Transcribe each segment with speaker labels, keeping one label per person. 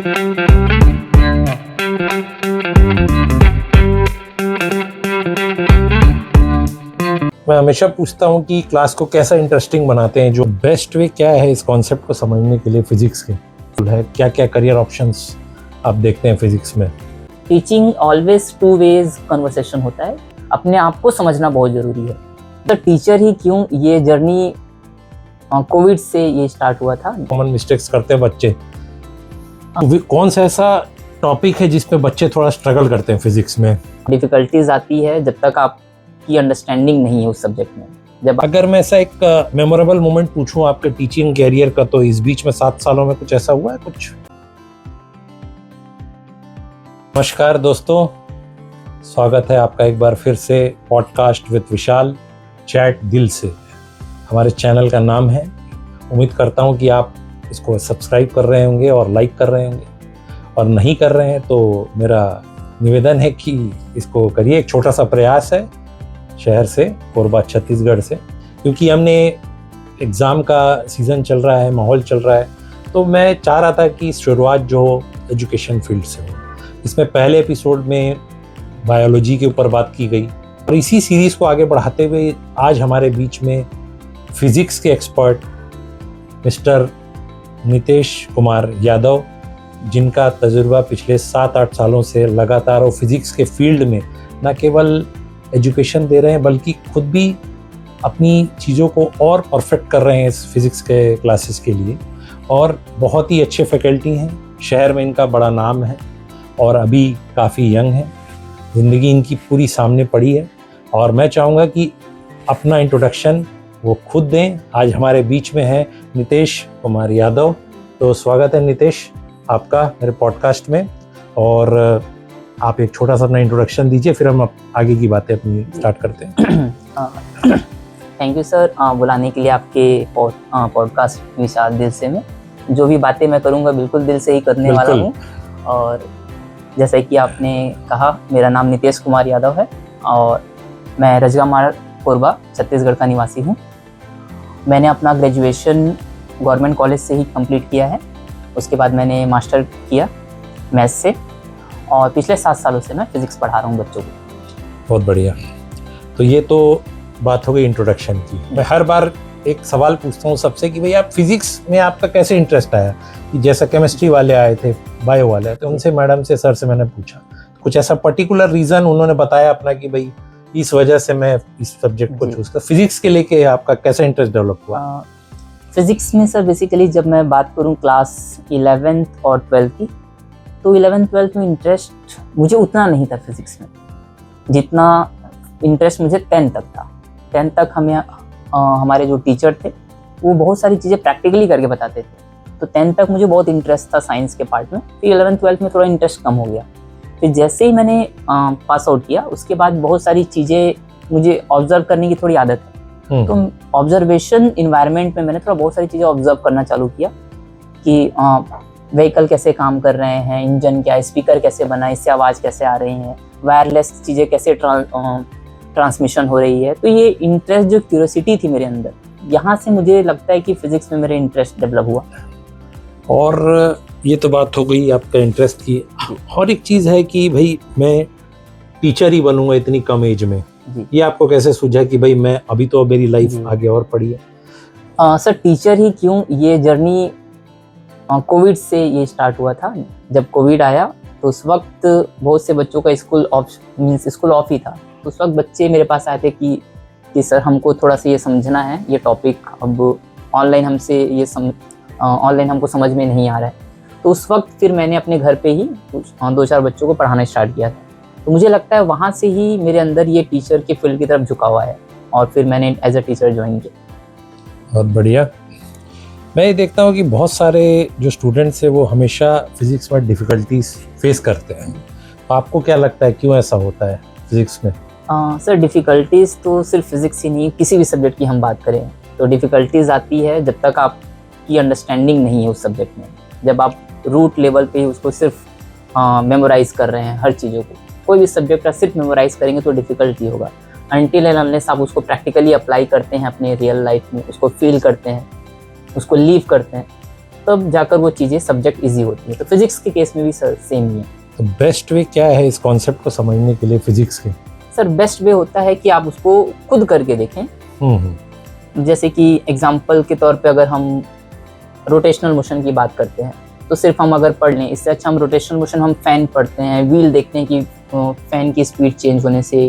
Speaker 1: मैं हमेशा पूछता हूँ कि क्लास को कैसा इंटरेस्टिंग बनाते हैं, जो बेस्ट वे क्या है इस कॉन्सेप्ट को समझने के लिए फिजिक्स के है, क्या क्या करियर ऑप्शंस आप देखते हैं फिजिक्स में।
Speaker 2: Teaching always two ways conversation होता है, अपने आप को समझना बहुत ज़रूरी है। तो टीचर ही क्यों, ये जर्नी कोविड से ये स्टार्ट हुआ था।
Speaker 1: कॉमन मिस्टेक्स करते हैं बच्चे, तो कौन सा ऐसा टॉपिक है जिसपे बच्चे थोड़ा स्ट्रगल करते हैं फिजिक्स में?
Speaker 2: डिफ़िकल्टीज आती है जब तक आपकी अंडरस्टैंडिंग नहीं है उस सब्जेक्ट में। जब
Speaker 1: अगर मैं ऐसा एक मेमोरेबल मोमेंट पूछूं आपके टीचिंग कैरियर का, तो इस बीच में 7 सालों में कुछ ऐसा हुआ है कुछ? नमस्कार दोस्तों, स्वागत है आपका एक बार फिर से पॉडकास्ट विद विशाल, चैट दिल से हमारे चैनल का नाम है। उम्मीद करता हूं कि आप इसको सब्सक्राइब कर रहे होंगे और लाइक कर रहे होंगे, और नहीं कर रहे हैं तो मेरा निवेदन है कि इसको करिए। एक छोटा सा प्रयास है शहर से, कोरबा छत्तीसगढ़ से, क्योंकि हमने एग्ज़ाम का सीज़न चल रहा है, माहौल चल रहा है, तो मैं चाह रहा था कि शुरुआत जो हो एजुकेशन फील्ड से हो। इसमें पहले एपिसोड में बायोलॉजी के ऊपर बात की गई, और इसी सीरीज़ को आगे बढ़ाते हुए आज हमारे बीच में फिज़िक्स के एक्सपर्ट मिस्टर नितेश कुमार यादव, जिनका तजुर्बा पिछले 7-8 सालों से लगातार वो फिज़िक्स के फील्ड में न केवल एजुकेशन दे रहे हैं, बल्कि खुद भी अपनी चीज़ों को और परफेक्ट कर रहे हैं इस फिज़िक्स के क्लासेस के लिए, और बहुत ही अच्छे फैकल्टी हैं। शहर में इनका बड़ा नाम है और अभी काफ़ी यंग है, ज़िंदगी इनकी पूरी सामने पड़ी है, और मैं चाहूँगा कि अपना इंट्रोडक्शन वो खुद दें। आज हमारे बीच में है नितेश कुमार यादव। तो स्वागत है नितेश आपका मेरे पॉडकास्ट में, और आप एक छोटा सा अपना इंट्रोडक्शन दीजिए, फिर हम आगे की बातें अपनी स्टार्ट करते हैं।
Speaker 2: थैंक यू सर बुलाने के लिए आपके पॉडकास्ट विशाल दिल से में। जो भी बातें मैं करूँगा बिल्कुल दिल से ही करने वाला हूँ। और जैसा कि आपने कहा, मेरा नाम नितेश कुमार यादव है और मैं रजगामार कोरबा छत्तीसगढ़ का निवासी हूँ। मैंने अपना ग्रेजुएशन गवर्नमेंट कॉलेज से ही कंप्लीट किया है। उसके बाद मैंने मास्टर किया मैथ्स से, और पिछले 7 सालों से मैं फिज़िक्स पढ़ा रहा हूँ बच्चों को।
Speaker 1: बहुत बढ़िया। तो ये तो बात हो गई इंट्रोडक्शन की। मैं हर बार एक सवाल पूछता हूँ सबसे कि भाई आप फिज़िक्स में आपका कैसे इंटरेस्ट आया? कि जैसा केमिस्ट्री वाले आए थे, बायो वाले आए थे, उनसे, मैडम से, सर से मैंने पूछा, कुछ ऐसा पर्टिकुलर रीज़न उन्होंने बताया अपना कि भाई इस वजह से मैं इस सब्जेक्ट को चूज़ कर? फिज़िक्स के लेके आपका कैसा इंटरेस्ट डेवलप हुआ?
Speaker 2: फिज़िक्स में सर बेसिकली जब मैं बात करूँ क्लास 11th और 12th की, तो 11th-12th में इंटरेस्ट मुझे उतना नहीं था फिज़िक्स में, जितना इंटरेस्ट मुझे 10th तक था। 10th तक हमें हमारे जो टीचर थे वो बहुत सारी चीज़ें प्रैक्टिकली करके बताते थे, तो 10th तक मुझे बहुत इंटरेस्ट था साइंस के पार्ट में। फिर 11th-12th में थोड़ा इंटरेस्ट कम हो गया। फिर जैसे ही मैंने पास आउट किया, उसके बाद बहुत सारी चीज़ें मुझे ऑब्जर्व करने की थोड़ी आदत है, तो ऑब्जर्वेशन इन्वायरमेंट में मैंने थोड़ा बहुत सारी चीज़ें ऑब्जर्व करना चालू किया कि व्हीकल कैसे काम कर रहे हैं, इंजन क्या है, स्पीकर कैसे बना है, इससे आवाज़ कैसे आ रही है, वायरलेस चीज़ें कैसे ट्रांसमिशन हो रही है। तो ये इंटरेस्ट, जो क्यूरियोसिटी थी मेरे अंदर, यहाँ से मुझे लगता है कि फिज़िक्स में मेरे इंटरेस्ट डेवलप हुआ।
Speaker 1: और ये तो बात हो गई आपका इंटरेस्ट की। और एक चीज़ है कि भाई मैं टीचर ही बनूंगा इतनी कम एज में, ये आपको कैसे सूझा कि भाई मैं अभी तो मेरी लाइफ आगे और पड़ी है?
Speaker 2: सर टीचर ही क्यों, ये जर्नी कोविड से ये स्टार्ट हुआ था। जब कोविड आया तो उस वक्त बहुत से बच्चों का स्कूल ऑफ ही था। तो उस वक्त बच्चे मेरे पास आए थे कि सर हमको थोड़ा सा ये समझना है, ये टॉपिक अब ऑनलाइन हमको समझ में नहीं आ रहा है। तो उस वक्त फिर मैंने अपने घर पे ही 2-4 बच्चों को पढ़ाना स्टार्ट किया था। तो मुझे लगता है वहाँ से ही मेरे अंदर ये टीचर के फील्ड की तरफ झुका हुआ है, और फिर मैंने एज अ टीचर ज्वाइन किया।
Speaker 1: बहुत बढ़िया। मैं ये देखता हूँ कि बहुत सारे जो स्टूडेंट्स हैं वो हमेशा फिज़िक्स में डिफ़िकल्टीज फेस करते हैं। तो आपको क्या लगता है क्यों ऐसा होता है फिज़िक्स में?
Speaker 2: सर डिफ़िकल्टीज़ तो सिर्फ फिज़िक्स ही नहीं, किसी भी सब्जेक्ट की हम बात करें तो डिफ़िकल्टीज़ आती है जब तक आपकी अंडरस्टैंडिंग नहीं है उस सब्जेक्ट में। जब आप रूट लेवल पे ही उसको सिर्फ मेमोराइज़ कर रहे हैं, हर चीज़ों को, कोई भी सब्जेक्ट आप सिर्फ मेमोराइज़ करेंगे तो डिफ़िकल्टी होगा। अनटिल एंड अनलेस आप उसको प्रैक्टिकली अप्लाई करते हैं अपने रियल लाइफ में, उसको फील करते हैं, उसको लीव करते हैं, तब जाकर वो चीज़ें सब्जेक्ट इजी होती है। तो फिजिक्स के केस में भी सर सेम ही है।
Speaker 1: तो बेस्ट वे क्या है इस कॉन्सेप्ट को समझने के लिए फिजिक्स के?
Speaker 2: सर बेस्ट वे होता है कि आप उसको खुद करके देखें। जैसे कि एग्जाम्पल के तौर पे अगर हम रोटेशनल मोशन की बात करते हैं तो सिर्फ हम अगर पढ़ लें, इससे अच्छा हम रोटेशनल मोशन हम फैन पढ़ते हैं, व्हील देखते हैं कि फैन की स्पीड चेंज होने से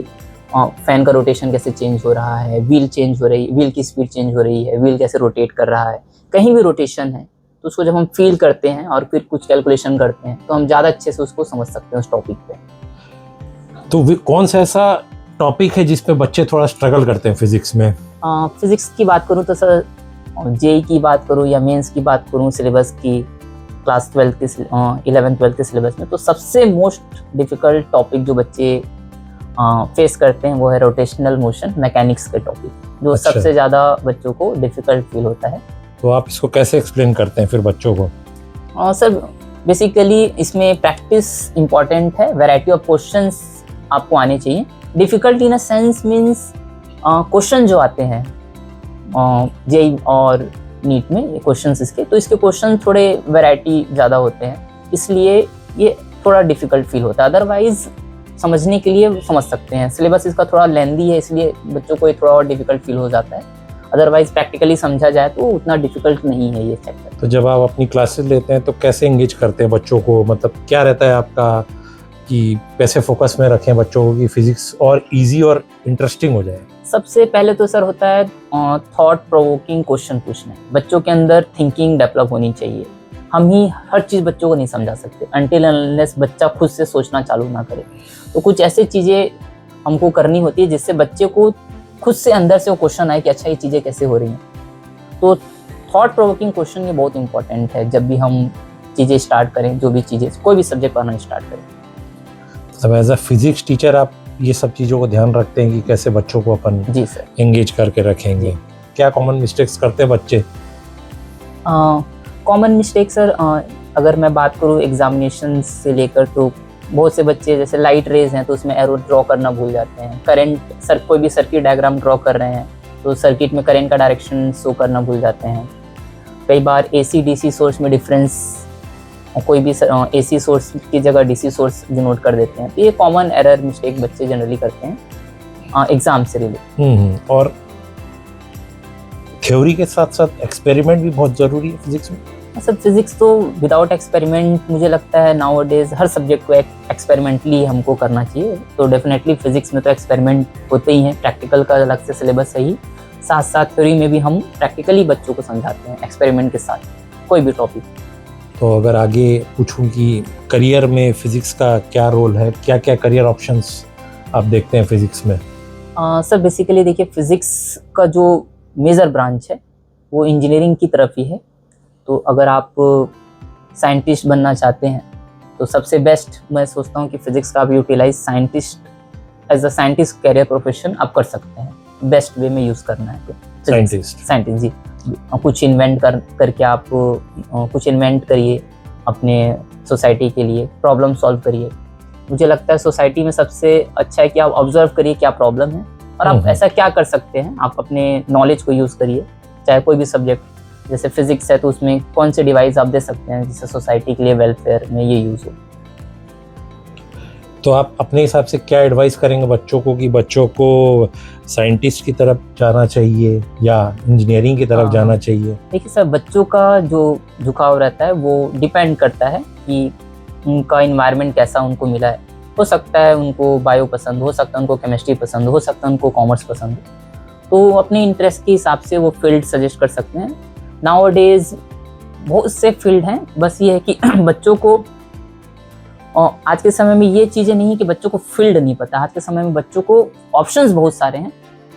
Speaker 2: फैन का रोटेशन कैसे चेंज हो रहा है, व्हील चेंज हो रही, व्हील की स्पीड चेंज हो रही है, व्हील कैसे रोटेट कर रहा है, कहीं भी रोटेशन है तो उसको जब हम फील करते हैं और फिर कुछ कैलकुलेशन करते हैं तो हम ज़्यादा अच्छे से उसको समझ सकते हैं उस टॉपिक पे।
Speaker 1: तो कौन सा ऐसा टॉपिक है जिसपे बच्चे थोड़ा स्ट्रगल करते हैं फिजिक्स में?
Speaker 2: फिजिक्स की बात करूँ तो सर जेई की बात करूँ या मेंस की बात करूँ सिलेबस की, क्लास 12 के 11th-12th के सिलेबस में, तो सबसे मोस्ट डिफ़िकल्ट टॉपिक जो बच्चे फेस करते हैं वो है रोटेशनल मोशन मैकेनिक्स के टॉपिक, जो
Speaker 1: अच्छा।
Speaker 2: सबसे ज़्यादा बच्चों को डिफ़िकल्ट फील होता है।
Speaker 1: तो आप इसको कैसे एक्सप्लेन करते हैं फिर बच्चों को?
Speaker 2: सर बेसिकली इसमें प्रैक्टिस इम्पॉर्टेंट है, वैरायटी ऑफ क्वेश्चंस आपको आने चाहिए। Difficult in a sense means question जो आते हैं जेई और नीट में ये क्वेश्चंस इसके, तो इसके क्वेश्चन थोड़े वैरायटी ज़्यादा होते हैं, इसलिए ये थोड़ा डिफ़िकल्ट फील होता है। अदरवाइज़ समझने के लिए समझ सकते हैं। सिलेबस इसका थोड़ा लेंदी है इसलिए बच्चों को ये थोड़ा और डिफ़िकल्ट फील हो जाता है। अदरवाइज़ प्रैक्टिकली समझा जाए तो उतना डिफ़िकल्ट नहीं है ये चैप्टर।
Speaker 1: तो जब आप अपनी क्लासेस लेते हैं तो कैसे एंगेज करते हैं बच्चों को? मतलब क्या रहता है आपका कि कैसे फोकस में रखें बच्चों को कि फिजिक्स और इजी और इंटरेस्टिंग हो जाए? सबसे
Speaker 2: पहले तो सर होता है थॉट प्रोवोकिंग क्वेश्चन पूछना। बच्चों के अंदर थिंकिंग डेवलप होनी चाहिए। हम ही हर चीज़ बच्चों को नहीं समझा सकते अनटिल अनलेस बच्चा खुद से सोचना चालू ना करे। तो कुछ ऐसी चीज़ें हमको करनी होती है जिससे बच्चे को खुद से अंदर से वो क्वेश्चन आए कि अच्छा ये चीज़ें कैसे हो रही हैं। तो थॉट प्रोवोकिंग क्वेश्चन ये बहुत इंपॉर्टेंट है जब भी हम चीज़ें स्टार्ट करें, जो भी चीज़ें कोई भी सब्जेक्ट पढ़ना स्टार्ट करें।
Speaker 1: तब एज अ फिजिक्स टीचर आप ये सब चीज़ों को ध्यान रखते हैं कि कैसे बच्चों को अपन
Speaker 2: जी सर
Speaker 1: एंगेज करके रखेंगे? क्या कॉमन मिस्टेक्स करते हैं बच्चे?
Speaker 2: कॉमन मिस्टेक सर अगर मैं बात करूँ एग्जामिनेशन से लेकर, तो बहुत से बच्चे जैसे लाइट रेज हैं तो उसमें एरो ड्रॉ करना भूल जाते हैं। करंट कोई भी सर्किट डायग्राम ड्रॉ कर रहे हैं तो सर्किट में करंट का डायरेक्शन शो करना भूल जाते हैं। कई बार एसी डीसी सोर्स में डिफरेंस, कोई भी एसी सोर्स की जगह डीसी सोर्स डिनोट कर देते हैं। तो ये कॉमन एरर मिस्टेक बच्चे जनरली करते हैं एग्जाम से रिलेटेड।
Speaker 1: और थ्योरी के साथ साथ एक्सपेरिमेंट भी बहुत ज़रूरी है फिजिक्स में?
Speaker 2: सर फिजिक्स तो विदाउट एक्सपेरिमेंट मुझे लगता है नाउ डेज हर सब्जेक्ट को एक्सपेरिमेंटली हमको करना चाहिए। तो डेफिनेटली फिजिक्स में तो एक्सपेरिमेंट होते ही हैं, प्रैक्टिकल का अलग से सिलेबस है ही, साथ साथ थ्योरी में भी हम प्रैक्टिकली बच्चों को समझाते हैं एक्सपेरिमेंट के साथ कोई भी टॉपिक।
Speaker 1: तो अगर आगे पूछूं कि करियर में फिजिक्स का क्या रोल है, क्या क्या करियर ऑप्शंस आप देखते हैं फिजिक्स में?
Speaker 2: सर बेसिकली देखिए फिजिक्स का जो मेजर ब्रांच है वो इंजीनियरिंग की तरफ ही है। तो अगर आप साइंटिस्ट बनना चाहते हैं तो सबसे बेस्ट मैं सोचता हूँ कि फिजिक्स का आप utilise scientist as a scientist career profession आप कर सकते हैं। बेस्ट वे में यूज़ करना है तो साइंटिस्ट जी, कुछ इन्वेंट करके आप कुछ इन्वेंट करिए अपने सोसाइटी के लिए, प्रॉब्लम सॉल्व करिए। मुझे लगता है सोसाइटी में सबसे अच्छा है कि आप ऑब्जर्व करिए क्या प्रॉब्लम है और आप ऐसा क्या कर सकते हैं। आप अपने नॉलेज को यूज़ करिए, चाहे कोई भी सब्जेक्ट, जैसे फिजिक्स है तो उसमें कौन से डिवाइस आप दे सकते हैं जिससे सोसाइटी के लिए वेलफेयर में ये यूज़ हो।
Speaker 1: तो आप अपने हिसाब से क्या एडवाइस करेंगे बच्चों को कि बच्चों को साइंटिस्ट की तरफ जाना चाहिए या इंजीनियरिंग की तरफ जाना चाहिए?
Speaker 2: देखिए सर बच्चों का जो झुकाव रहता है वो डिपेंड करता है कि उनका इन्वायरमेंट कैसा उनको मिला है। हो सकता है उनको बायो पसंद, हो सकता है उनको केमिस्ट्री पसंद, हो सकता है उनको कॉमर्स पसंद, तो अपने इंटरेस्ट के हिसाब से वो फील्ड सजेस्ट कर सकते हैं। नाउ डेज बहुत से फील्ड हैं, बस ये है कि बच्चों को आज के समय में ये चीज़ें नहीं है कि बच्चों को फील्ड नहीं पता। आज के समय में बच्चों को ऑप्शंस बहुत सारे हैं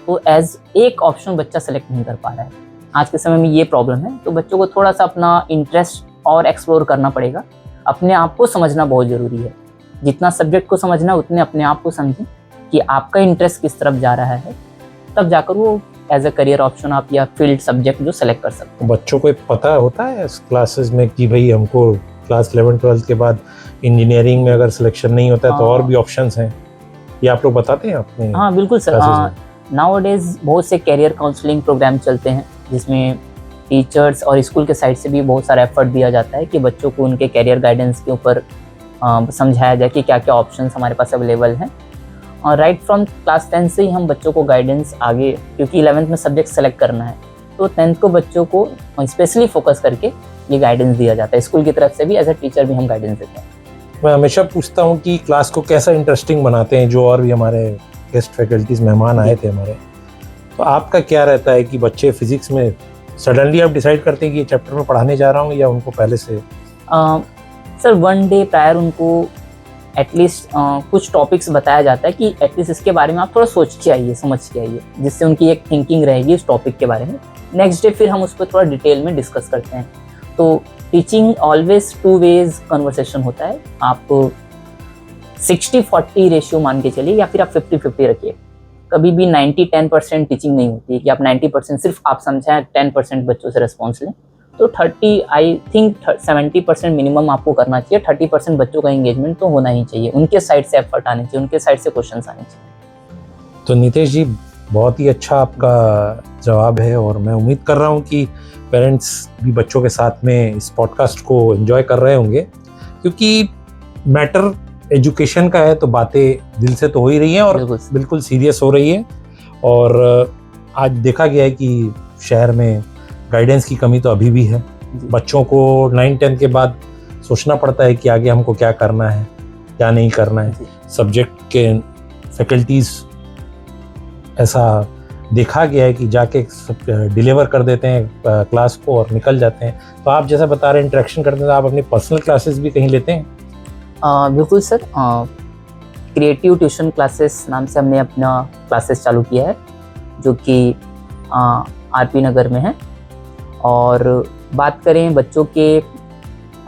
Speaker 2: तो एज एक ऑप्शन बच्चा सेलेक्ट नहीं कर पा रहा है। आज के समय में ये प्रॉब्लम है। तो बच्चों को थोड़ा सा अपना इंटरेस्ट और एक्सप्लोर करना पड़ेगा। अपने आप को समझना बहुत ज़रूरी है। जितना सब्जेक्ट को समझना उतने अपने आप को समझें कि आपका इंटरेस्ट किस तरफ जा रहा है, तब जाकर वो एज अ करियर ऑप्शन आप या फील्ड सब्जेक्ट जो सेलेक्ट कर सकते हैं।
Speaker 1: बच्चों को पता होता है क्लासेस में कि भाई हमको क्लास 11-12 के बाद इंजीनियरिंग में अगर सिलेक्शन नहीं होता है तो और भी ऑप्शंस हैं, ये आप लोग बताते हैं अपने?
Speaker 2: हाँ बिल्कुल सर, नाउ डेज बहुत से कैरियर काउंसलिंग प्रोग्राम चलते हैं जिसमें टीचर्स और स्कूल के साइड से भी बहुत सारा एफर्ट दिया जाता है कि बच्चों को उनके कैरियर गाइडेंस के ऊपर समझाया जाए कि क्या क्या ऑप्शंस हमारे पास अवेलेबल हैं। और राइट फ्रॉम क्लास 10 से ही हम बच्चों को गाइडेंस आगे, क्योंकि 11th में सब्जेक्ट सेलेक्ट करना है तो 10th को बच्चों को स्पेशली फोकस करके ये गाइडेंस दिया जाता है। स्कूल की तरफ से भी एज ए टीचर भी हम गाइडेंस देते हैं।
Speaker 1: मैं हमेशा पूछता हूँ कि क्लास को कैसा इंटरेस्टिंग बनाते हैं, जो और भी हमारे गेस्ट फैकल्टीज मेहमान आए थे हमारे, तो आपका क्या रहता है कि बच्चे फिजिक्स में सडनली आप डिसाइड करते हैं कि ये चैप्टर में पढ़ाने जा रहा हूँ, या उनको पहले से?
Speaker 2: सर 1 डे प्रायर उनको एटलीस्ट कुछ टॉपिक्स बताया जाता है कि एटलीस्ट इसके बारे में आप थोड़ा सोच के आइए, समझ के आइए, जिससे उनकी एक थिंकिंग रहेगी उस टॉपिक के बारे में। नेक्स्ट डे फिर हम उस पर थोड़ा डिटेल में डिस्कस करते हैं। तो टीचिंग ऑलवेज 2 वेज कन्वर्सेशन होता है। आप 60-40 रेशियो मान के चलिए, या फिर आप 50-50 रखिए। कभी भी 90-10% टीचिंग नहीं होती है कि आप 90% सिर्फ आप समझाएं, 10% बच्चों से रिस्पॉन्स लें। तो 30 आई थिंक 70% मिनिमम आपको करना चाहिए। 30% बच्चों का एंगेजमेंट तो होना ही चाहिए, उनके साइड से एफर्ट आने चाहिए, उनके साइड से क्वेश्चंस आने चाहिए।
Speaker 1: तो नितेश जी, बहुत ही अच्छा आपका जवाब है, और मैं उम्मीद कर रहा हूँ कि पेरेंट्स भी बच्चों के साथ में इस पॉडकास्ट को एंजॉय कर रहे होंगे, क्योंकि मैटर एजुकेशन का है तो बातें दिल से तो हो ही रही हैं और बिल्कुल सीरियस हो रही है। और आज देखा गया है कि शहर में गाइडेंस की कमी तो अभी भी है। बच्चों को 9-10 के बाद सोचना पड़ता है कि आगे हमको क्या करना है, क्या नहीं करना है। सब्जेक्ट के फैकल्टीज़ ऐसा देखा गया है कि जाके डिलीवर कर देते हैं क्लास को और निकल जाते हैं। तो आप जैसा बता रहे हैं इंटरेक्शन करते हैं, तो आप अपनी पर्सनल क्लासेस भी कहीं लेते हैं?
Speaker 2: बिल्कुल सर, क्रिएटिव ट्यूशन क्लासेस नाम से हमने अपना क्लासेस चालू किया है, जो कि आरपी नगर में है। और बात करें बच्चों के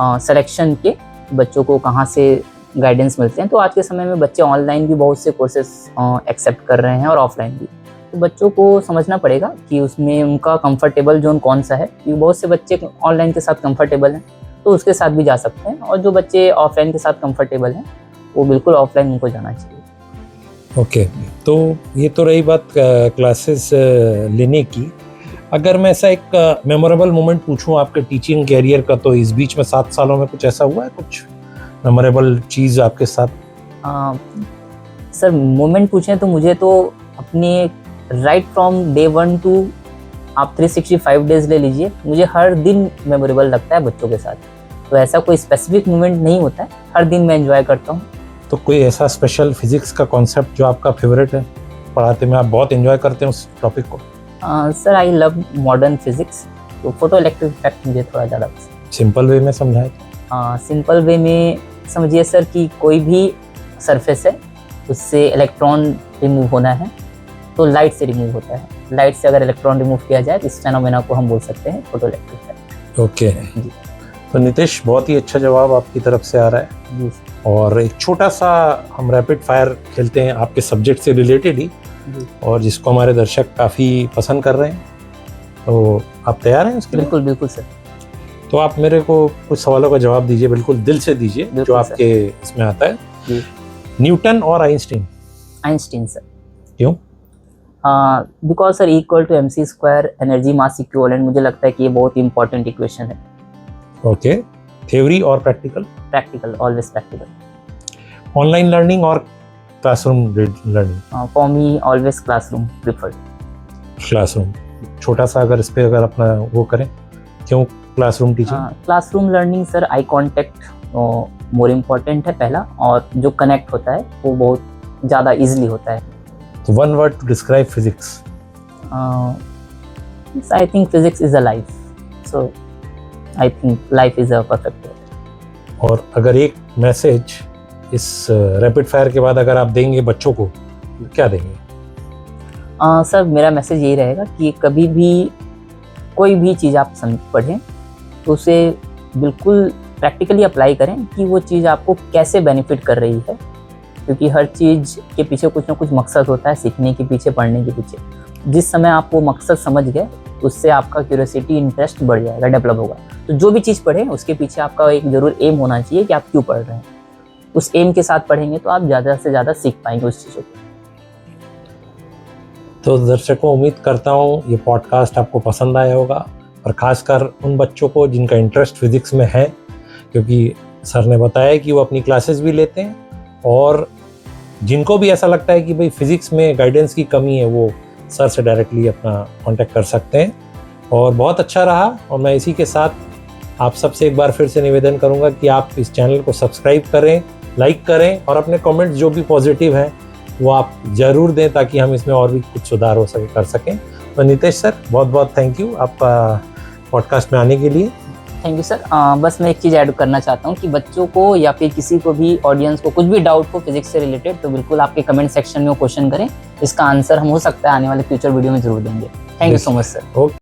Speaker 2: सिलेक्शन के, बच्चों को कहाँ से गाइडेंस मिलते हैं, तो आज के समय में बच्चे ऑनलाइन भी बहुत से कोर्सेस एक्सेप्ट कर रहे हैं और ऑफलाइन भी। तो बच्चों को समझना पड़ेगा कि उसमें उनका कंफर्टेबल जोन कौन सा है, क्योंकि बहुत से बच्चे ऑनलाइन के साथ कंफर्टेबल हैं तो उसके साथ भी जा सकते हैं, और जो बच्चे ऑफलाइन के साथ कंफर्टेबल हैं वो बिल्कुल ऑफलाइन उनको जाना चाहिए।
Speaker 1: ओके, तो ये तो रही बात क्लासेस लेने की। अगर मैं ऐसा एक मेमोरेबल मोमेंट पूछूं आपके टीचिंग कैरियर का, तो इस बीच में 7 सालों में कुछ ऐसा हुआ है, कुछ मेमोरेबल चीज़ आपके साथ?
Speaker 2: सर मोमेंट पूछें तो मुझे तो अपने राइट फ्रॉम डे 1 टू आप 365 डेज ले लीजिए, मुझे हर दिन मेमोरेबल लगता है बच्चों के साथ। तो ऐसा कोई स्पेसिफिक मोमेंट नहीं होता है, हर दिन मैं एंजॉय करता हूँ।
Speaker 1: तो कोई ऐसा स्पेशल फिजिक्स का कॉन्सेप्ट जो आपका फेवरेट है, पढ़ाते में आप बहुत एंजॉय करते हैं उस टॉपिक को?
Speaker 2: Sir I love modern physics, तो फोटो इलेक्ट्रिक इफेक्ट मुझे थोड़ा ज़्यादा पसंद।
Speaker 1: सिंपल वे में समझाएं?
Speaker 2: सिंपल वे में समझिए सर कि कोई भी सरफेस है, उससे इलेक्ट्रॉन रिमूव होना है तो लाइट से रिमूव होता है। लाइट से अगर इलेक्ट्रॉन रिमूव किया जाए तो इस फेनोमेना को हम बोल सकते हैं फोटो इलेक्ट्रिक इफेक्ट।
Speaker 1: ओके जी। तो नितेश, बहुत ही अच्छा जवाब आपकी तरफ से आ रहा है
Speaker 2: जी।
Speaker 1: और एक छोटा सा हम रैपिड फायर खेलते हैं आपके सब्जेक्ट से रिलेटेड ही, और जिसको हमारे दर्शक काफ़ी पसंद कर रहे हैं। तो आप तैयार हैं उसके लिए?
Speaker 2: बिल्कुल बिल्कुल सर।
Speaker 1: तो आप मेरे को कुछ सवालों का जवाब दीजिए, बिल्कुल दिल से दीजिए, जो आपके इसमें आता है। न्यूटन और आइंस्टीन?
Speaker 2: Einstein sir.
Speaker 1: क्यों?
Speaker 2: Because sir equal to MC square energy mass equivalent, मुझे लगता है कि ये बहुत ही इंपॉर्टेंट इक्वेशन है।
Speaker 1: ओके। थ्योरी और practical?
Speaker 2: Practical, always practical.
Speaker 1: Online learning और classroom learning?
Speaker 2: For me always classroom preferred.
Speaker 1: Classroom. छोटा सा अगर इस पे अगर अपना वो करें, क्यों classroom teaching?
Speaker 2: Classroom learning sir, eye contact more important है पहला, और जो कनेक्ट होता है वो बहुत ज़्यादा इजीली होता है।
Speaker 1: तो one word to describe physics?
Speaker 2: I think physics is a life, so I think life is a perfect word.
Speaker 1: और अगर एक मैसेज इस रैपिड फायर के बाद अगर आप देंगे बच्चों को, तो क्या देंगे?
Speaker 2: सर मेरा मैसेज यही रहेगा कि कभी भी कोई भी चीज़ आप पढ़ें तो उसे बिल्कुल प्रैक्टिकली अप्लाई करें कि वो चीज़ आपको कैसे बेनिफिट कर रही है, क्योंकि हर चीज़ के पीछे कुछ ना कुछ मकसद होता है, सीखने के पीछे, पढ़ने के पीछे। जिस समय आप वो मकसद समझ गए उससे आपका क्यूरियोसिटी, इंटरेस्ट बढ़ जाएगा, डेवलप होगा। तो जो भी चीज़ पढ़ें उसके पीछे आपका एक ज़रूर एम होना चाहिए कि आप क्यों पढ़ रहे हैं। उस एम के साथ पढ़ेंगे तो आप ज़्यादा से ज़्यादा सीख पाएंगे उस चीज़ों को।
Speaker 1: तो दर्शकों, उम्मीद करता हूँ ये पॉडकास्ट आपको पसंद आया होगा। और ख़ासकर उन बच्चों को जिनका इंटरेस्ट फिज़िक्स में है, क्योंकि सर ने बताया कि वो अपनी क्लासेस भी लेते हैं, और जिनको भी ऐसा लगता है कि भाई फिज़िक्स में गाइडेंस की कमी है, वो सर से डायरेक्टली अपना कांटेक्ट कर सकते हैं। और बहुत अच्छा रहा, और मैं इसी के साथ आप सबसे एक बार फिर से निवेदन करूंगा कि आप इस चैनल को सब्सक्राइब करें, लाइक करें, और अपने कमेंट्स जो भी पॉजिटिव हैं वो आप ज़रूर दें, ताकि हम इसमें और भी कुछ सुधार हो सके, कर सकें। तो नितेश सर, बहुत बहुत थैंक यू आपका पॉडकास्ट में आने के लिए।
Speaker 2: Thank you sir. बस मैं एक चीज़ ऐड करना चाहता हूँ कि बच्चों को या फिर किसी को भी ऑडियंस को कुछ भी डाउट हो फिजिक्स से रिलेटेड, तो बिल्कुल आपके कमेंट सेक्शन में वो क्वेश्चन करें। इसका आंसर हम हो सकता है आने वाले फ्यूचर वीडियो में जरूर देंगे। Thank you so much sir.
Speaker 1: Okay.